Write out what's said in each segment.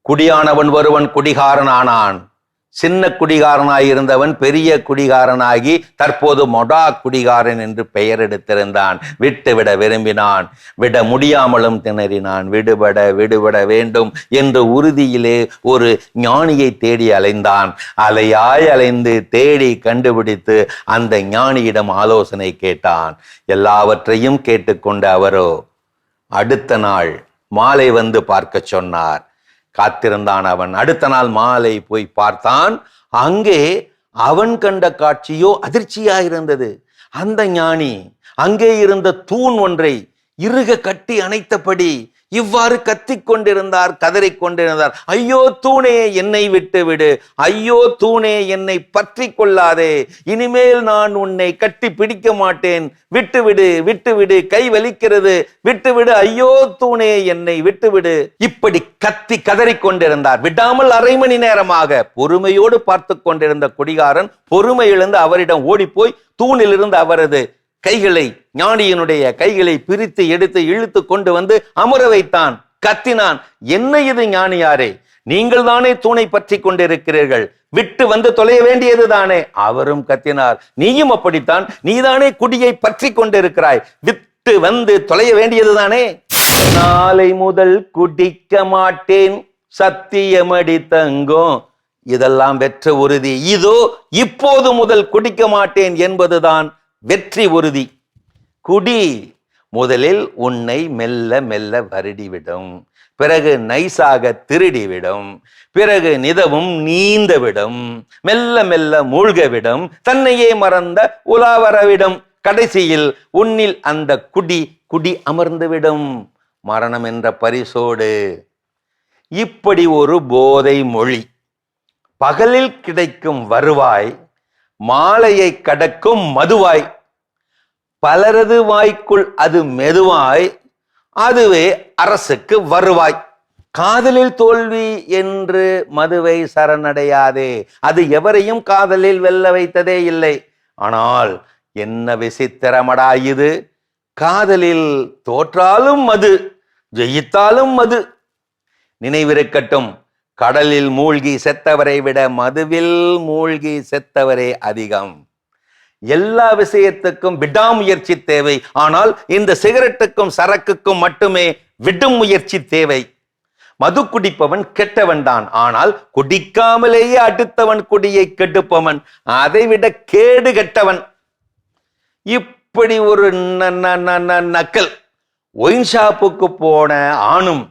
குடியானவன் ஒருவன் குடிகாரனானான். சின்ன குடிகாரனாயிருந்தவன் பெரிய குடிகாரனாகி தற்போது மொடா குடிகாரன் என்று பெயர் எடுத்திருந்தான். விட்டுவிட விரும்பினான், விட முடியாமலும் திணறினான். விடுபட வேண்டும் என்ற உறுதியிலே ஒரு ஞானியை தேடி அலைந்தான். அலையாய் அலைந்து தேடி கண்டுபிடித்து அந்த ஞானியிடம் ஆலோசனை கேட்டான். எல்லாவற்றையும் கேட்டுக்கொண்ட அவரோ அடுத்த நாள் மாலை வந்து பார்க்க சொன்னார். காத்திருந்தான் அவன். அடுத்த நாள் மாலை போய் பார்த்தான். அங்கே அவன் கண்ட காட்சியோ அதிர்ச்சியாயிருந்தது. அந்த ஞானி அங்கே இருந்த தூண் ஒன்றை இறுக கட்டி அணைத்தபடி இவ்வாறு கத்திக் கொண்டிருந்தார், கதறிக் கொண்டிருந்தார். ஐயோ தூணே, என்னை விட்டு விடு. ஐயோ தூணே, என்னை பற்றி கொள்ளாதே. இனிமேல் நான் உன்னை கட்டி பிடிக்க மாட்டேன். விட்டுவிடு, விட்டுவிடு, கை வலிக்கிறது, விட்டுவிடு. ஐயோ தூணே, என்னை விட்டுவிடு. இப்படி கத்தி கதறிக் கொண்டிருந்தார். விடாமல் அரை மணி நேரமாக பொறுமையோடு பார்த்து கொண்டிருந்த குடிகாரன் பொறுமை இழந்து அவரிடம் ஓடிப்போய் தூணிலிருந்து அவரது கைகளை, ஞானியினுடைய கைகளை பிரித்து எடுத்து இழுத்து கொண்டு வந்து அமர வைத்தான். கத்தினான், என்ன இது ஞானியாரே, நீங்கள் தானே தூணை பற்றி கொண்டிருக்கிறீர்கள், விட்டு வந்து தொலைய வேண்டியது தானே. அவரும் கத்தினார், நீயும் அப்படித்தான், நீதானே குடியை பற்றி கொண்டிருக்கிறாய், விட்டு வந்து தொலைய வேண்டியது தானே. நாளை முதல் குடிக்க மாட்டேன், சத்தியமடி தங்கம். இதெல்லாம் வெற்ற உறுதி. இதோ இப்போது முதல் குடிக்க மாட்டேன் என்பதுதான் வெற்றி உறுதி. குடி முதலில் உன்னை மெல்ல மெல்ல வருடிவிடும், பிறகு நைசாக திருடிவிடும், பிறகு நிதவும் நீந்தவிடும், மெல்ல மெல்ல மூழ்கவிடும், தன்னையே மறந்த உலாவரவிடும், கடைசியில் உன்னில் அந்த குடி அமர்ந்துவிடும், மரணம் என்ற பரிசோடு. இப்படி ஒரு போதை மொழி. பகலில் கிடைக்கும் வருவாய் மாலையை கடக்கும் மதுவாய். பலரது வாய்க்குள் அது மெதுவாய், அதுவே அரசுக்கு வருவாய். காதலில் தோல்வி என்று மதுவை சரணடையாதே. அது எவரையும் காதலில் வெல்ல வைத்ததே இல்லை. ஆனால் என்ன விசித்திரமடா இது, காதலில் தோற்றாலும் மது, ஜெயித்தாலும் மது. நினைவிருக்கட்டும், கடலில் மூழ்கி செத்தவரை விட மதுவில் மூழ்கி செத்தவரே அதிகம். எல்லா விஷயத்துக்கும் விடாமுயற்சி தேவை. ஆனால் இந்த சிகரெட்டுக்கும் சரக்குக்கும் மட்டுமே விடும் முயற்சி தேவை. மது குடிப்பவன் கெட்டவன் தான், ஆனால் குடிக்காமலேயே அடுத்தவன் குடியை கெடுப்பவன் அதைவிட கேடு கெட்டவன். இப்படி ஒரு நக்கல். ஒயின் ஷாப்புக்கு போன ஆணும்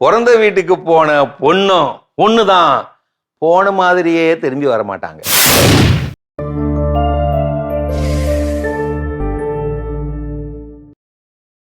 பிறந்த வீட்டுக்கு போன பொண்ணும் ஒண்ணுதான். போன மாதிரியே திரும்பி வரமாட்டாங்க.